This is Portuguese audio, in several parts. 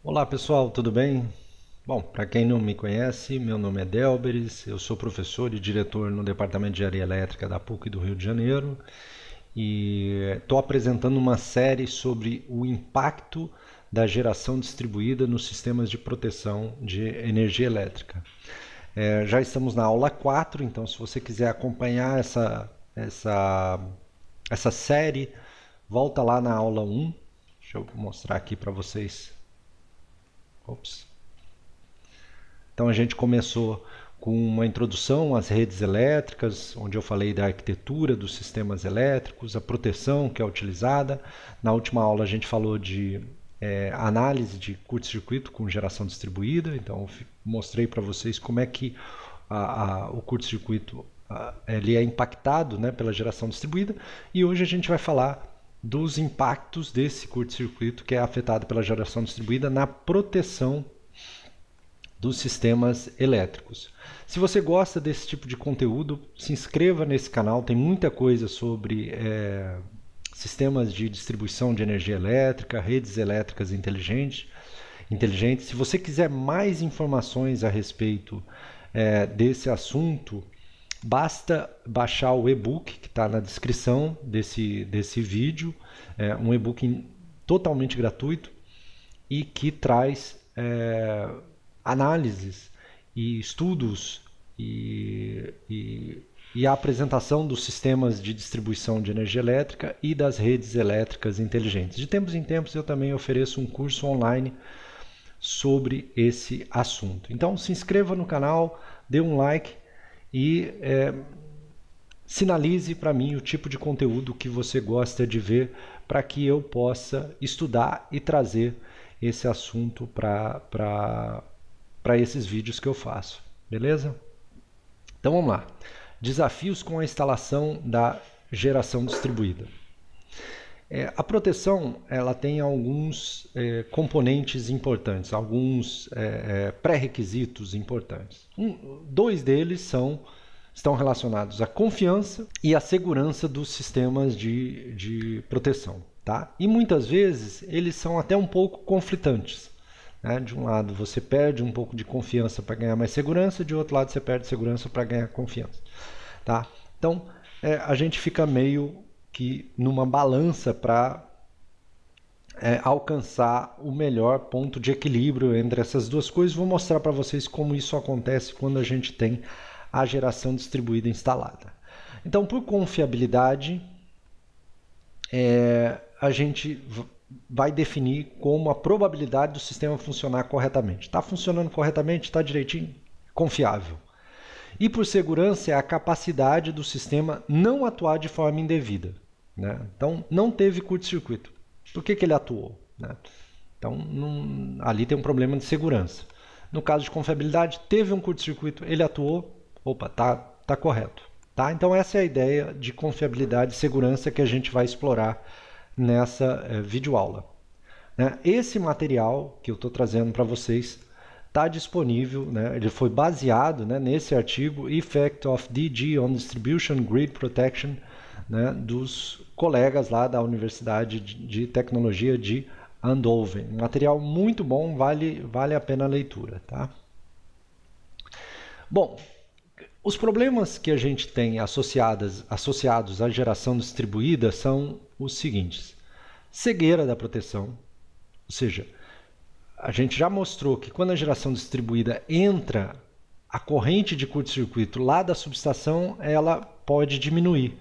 Olá pessoal, tudo bem? Bom, para quem não me conhece, meu nome é Delberis, eu sou professor e diretor no Departamento de Engenharia Elétrica da PUC do Rio de Janeiro e estou apresentando uma série sobre o impacto da geração distribuída nos sistemas de proteção de energia elétrica. Já estamos na aula 4, então se você quiser acompanhar essa série, volta lá na aula 1. Deixa eu mostrar aqui para vocês. Ops. Então a gente começou com uma introdução às redes elétricas, onde eu falei da arquitetura dos sistemas elétricos, a proteção que é utilizada. Na última aula a gente falou de análise de curto-circuito com geração distribuída, então eu mostrei para vocês como é que o curto-circuito ele é impactado, né, pela geração distribuída, e hoje a gente vai falar dos impactos desse curto-circuito que é afetado pela geração distribuída na proteção dos sistemas elétricos. Se você gosta desse tipo de conteúdo, se inscreva nesse canal, tem muita coisa sobre sistemas de distribuição de energia elétrica, redes elétricas inteligentes. Se você quiser mais informações a respeito desse assunto, basta baixar o e-book que está na descrição desse vídeo, um e-book totalmente gratuito e que traz análises e estudos e a apresentação dos sistemas de distribuição de energia elétrica e das redes elétricas inteligentes. De tempos em tempos eu também ofereço um curso online sobre esse assunto. Então se inscreva no canal, dê um like e sinalize para mim o tipo de conteúdo que você gosta de ver para que eu possa estudar e trazer esse assunto para esses vídeos que eu faço, beleza? Então vamos lá. Desafios com a instalação da geração distribuída. A proteção ela tem alguns componentes importantes, alguns pré-requisitos importantes. Dois deles estão relacionados à confiança e à segurança dos sistemas de proteção. Tá? E muitas vezes eles são até um pouco conflitantes. Né? De um lado você perde um pouco de confiança para ganhar mais segurança, de outro lado você perde segurança para ganhar confiança. Tá? Então a gente fica meio que numa balança para alcançar o melhor ponto de equilíbrio entre essas duas coisas. Vou mostrar para vocês como isso acontece quando a gente tem a geração distribuída instalada. Então, por confiabilidade, a gente vai definir como a probabilidade do sistema funcionar corretamente. Está funcionando corretamente? Está direitinho? Confiável. E por segurança é a capacidade do sistema não atuar de forma indevida. Né? Então, não teve curto-circuito. Por que ele atuou? Né? Então, ali tem um problema de segurança. No caso de confiabilidade, teve um curto-circuito, ele atuou, opa, tá correto. Tá? Então, essa é a ideia de confiabilidade e segurança que a gente vai explorar nessa videoaula. Né? Esse material que eu estou trazendo para vocês está disponível, né? Ele foi baseado, né, nesse artigo Effect of DG on Distribution Grid Protection, né, dos colegas lá da Universidade de Tecnologia de Eindhoven. Um material muito bom, vale a pena a leitura. Tá? Bom, os problemas que a gente tem associados à geração distribuída são os seguintes. Cegueira da proteção, ou seja, a gente já mostrou que quando a geração distribuída entra, a corrente de curto-circuito lá da subestação, ela pode diminuir.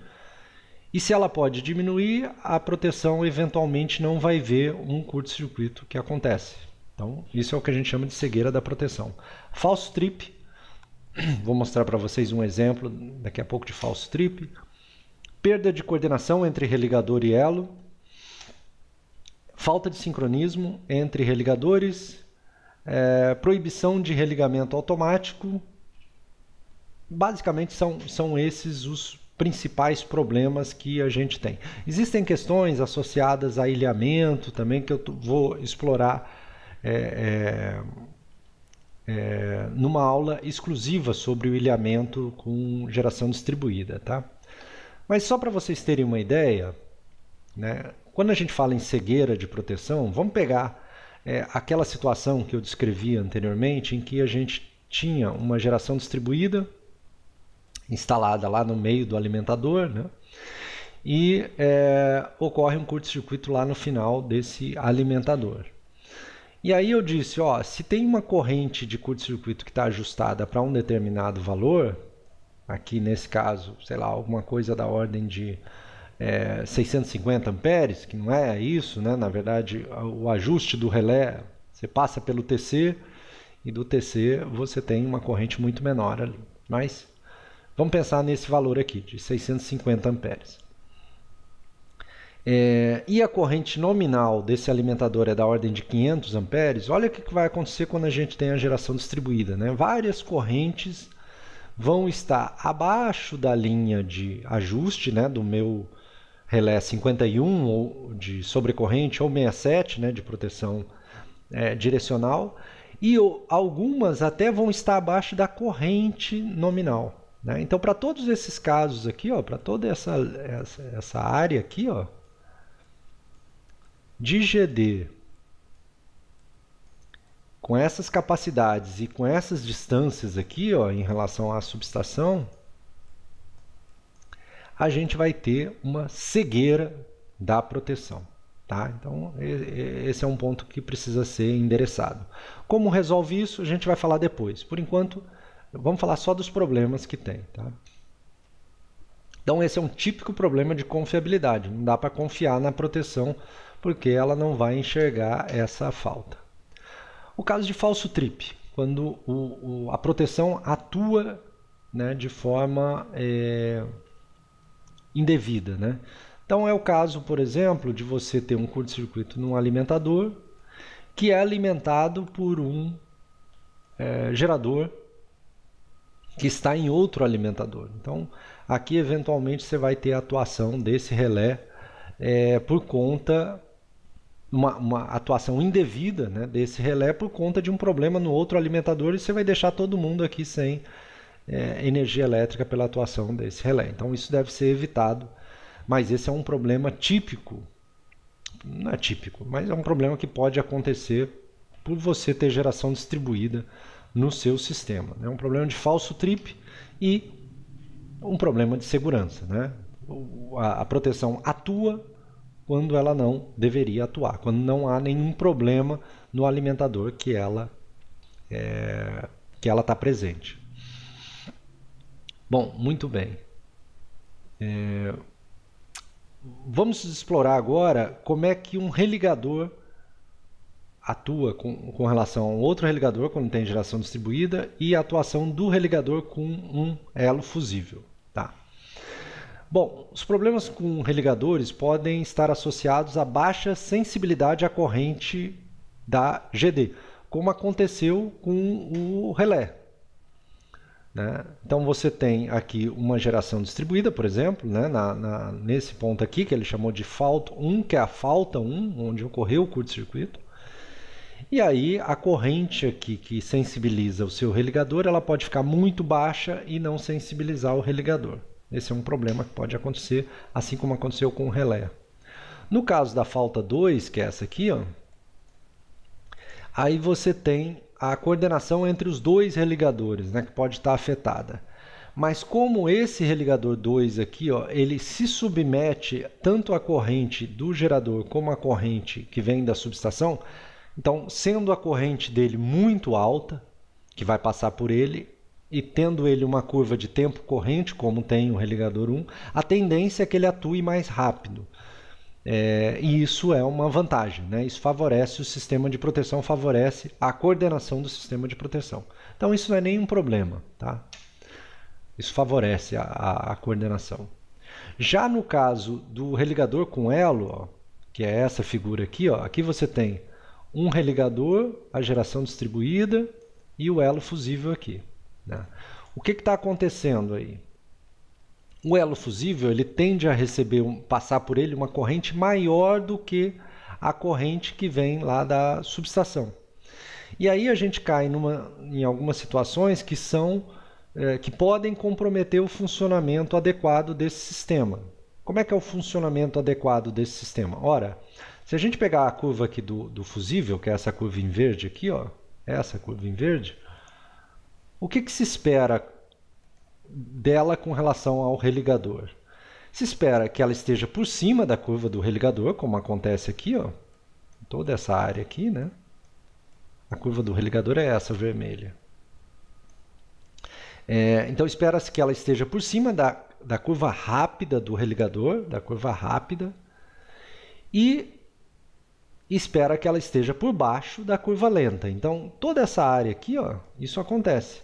E se ela pode diminuir, a proteção eventualmente não vai ver um curto-circuito que acontece. Então, isso é o que a gente chama de cegueira da proteção. False trip, vou mostrar para vocês um exemplo daqui a pouco de false trip. Perda de coordenação entre religador e elo. Falta de sincronismo entre religadores, proibição de religamento automático. Basicamente são esses os principais problemas que a gente tem. Existem questões associadas a ilhamento também que eu vou explorar numa aula exclusiva sobre o ilhamento com geração distribuída. Tá? Mas só para vocês terem uma ideia, né, quando a gente fala em cegueira de proteção, vamos pegar aquela situação que eu descrevi anteriormente, em que a gente tinha uma geração distribuída instalada lá no meio do alimentador, né? E ocorre um curto-circuito lá no final desse alimentador. E aí eu disse, ó, se tem uma corrente de curto-circuito que está ajustada para um determinado valor, aqui nesse caso, sei lá, alguma coisa da ordem de 650 amperes, que não é isso, né? Na verdade, o ajuste do relé, você passa pelo TC, e do TC você tem uma corrente muito menor ali. Mas vamos pensar nesse valor aqui, de 650 amperes. E a corrente nominal desse alimentador é da ordem de 500 amperes. Olha o que vai acontecer quando a gente tem a geração distribuída, né? Várias correntes vão estar abaixo da linha de ajuste, né, do meu relé 51 ou de sobrecorrente ou 67, né, de proteção direcional, e algumas até vão estar abaixo da corrente nominal, né? Então, para todos esses casos aqui, para toda essa área aqui, de GD com essas capacidades e com essas distâncias aqui, em relação à subestação, a gente vai ter uma cegueira da proteção, tá? Então, esse é um ponto que precisa ser endereçado. Como resolve isso, a gente vai falar depois. Por enquanto, vamos falar só dos problemas que tem, tá? Então, esse é um típico problema de confiabilidade. Não dá para confiar na proteção, porque ela não vai enxergar essa falta. O caso de falso trip, quando a proteção atua, né, de forma indevida, né? Então é o caso, por exemplo, de você ter um curto-circuito num alimentador que é alimentado por um gerador que está em outro alimentador. Então aqui eventualmente você vai ter a atuação desse relé por conta uma atuação indevida, né, desse relé por conta de um problema no outro alimentador, e você vai deixar todo mundo aqui sem energia elétrica pela atuação desse relé. Então isso deve ser evitado, mas esse é um problema típico, não é típico, mas é um problema que pode acontecer por você ter geração distribuída no seu sistema. É um problema de falso trip e um problema de segurança, né? A proteção atua quando ela não deveria atuar, quando não há nenhum problema no alimentador que ela está presente. Bom, muito bem. Vamos explorar agora como é que um religador atua com relação a um outro religador quando tem geração distribuída e a atuação do religador com um elo fusível. Tá? Bom, os problemas com religadores podem estar associados a baixa sensibilidade à corrente da GD, como aconteceu com o relé, né? Então você tem aqui uma geração distribuída, por exemplo, né, nesse ponto aqui, que ele chamou de fault 1, que é a falta 1, onde ocorreu o curto-circuito. E aí a corrente aqui que sensibiliza o seu religador, ela pode ficar muito baixa e não sensibilizar o religador. Esse é um problema que pode acontecer, assim como aconteceu com o relé. No caso da falta 2, que é essa aqui, aí você tem a coordenação entre os dois religadores, né, que pode estar afetada. Mas como esse religador 2 aqui, ele se submete tanto à corrente do gerador como à corrente que vem da subestação, então, sendo a corrente dele muito alta, que vai passar por ele, e tendo ele uma curva de tempo corrente, como tem o religador 1, a tendência é que ele atue mais rápido. E isso é uma vantagem, né? Isso favorece o sistema de proteção, favorece a coordenação do sistema de proteção. Então isso não é nenhum problema, tá? Isso favorece a coordenação. Já no caso do religador com elo, que é essa figura aqui, aqui você tem um religador, a geração distribuída e o elo fusível aqui, né? O que está acontecendo aí? O elo fusível ele tende a receber, passar por ele uma corrente maior do que a corrente que vem lá da subestação. E aí a gente cai em algumas situações que podem comprometer o funcionamento adequado desse sistema. Como é que é o funcionamento adequado desse sistema? Ora, Se a gente pegar a curva aqui do fusível, que é essa curva em verde aqui, ó, essa curva em verde, o que se espera dela com relação ao religador? Se espera que ela esteja por cima da curva do religador, como acontece aqui, ó, toda essa área aqui, né? A curva do religador é essa, vermelha. Então, espera-se que ela esteja por cima da curva rápida do religador, da curva rápida, e espera que ela esteja por baixo da curva lenta. Então, toda essa área aqui, ó, isso acontece.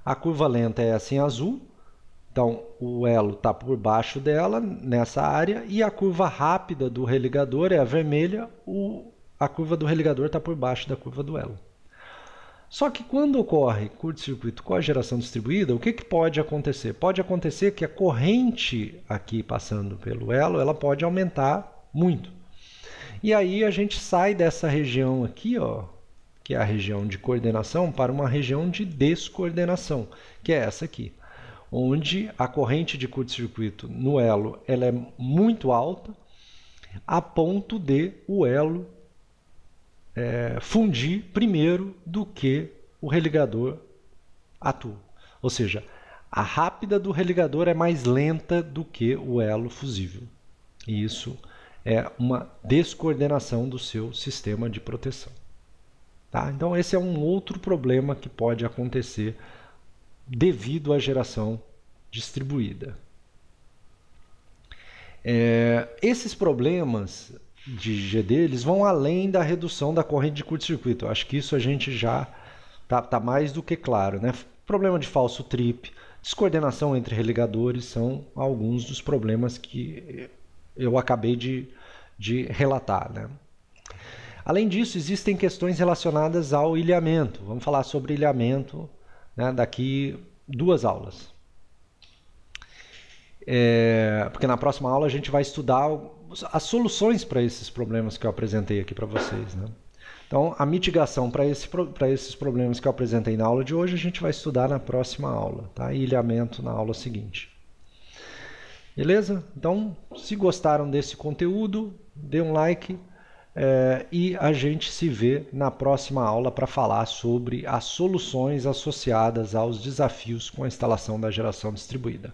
A curva lenta é essa em azul, então o elo está por baixo dela, nessa área, e a curva rápida do religador é a vermelha, a curva do religador está por baixo da curva do elo. Só que quando ocorre curto-circuito com a geração distribuída, o que pode acontecer? Pode acontecer que a corrente aqui passando pelo elo, ela pode aumentar muito. E aí a gente sai dessa região aqui, ó, que é a região de coordenação, para uma região de descoordenação, que é essa aqui, onde a corrente de curto-circuito no elo ela é muito alta, a ponto de o elo fundir primeiro do que o religador atua. Ou seja, a rápida do religador é mais lenta do que o elo fusível. E isso é uma descoordenação do seu sistema de proteção. Tá? Então, esse é um outro problema que pode acontecer devido à geração distribuída. Esses problemas de GD, eles vão além da redução da corrente de curto-circuito. Acho que isso a gente já está mais do que claro, né? Problema de falso trip, descoordenação entre religadores são alguns dos problemas que eu acabei de relatar, né? Além disso, existem questões relacionadas ao ilhamento. Vamos falar sobre ilhamento, né, daqui 2 aulas. Porque na próxima aula a gente vai estudar as soluções para esses problemas que eu apresentei aqui para vocês, né? Então, a mitigação para esses problemas que eu apresentei na aula de hoje, a gente vai estudar na próxima aula, tá? E ilhamento na aula seguinte. Beleza? Então, se gostaram desse conteúdo, dê um like e a gente se vê na próxima aula para falar sobre as soluções associadas aos desafios com a instalação da geração distribuída.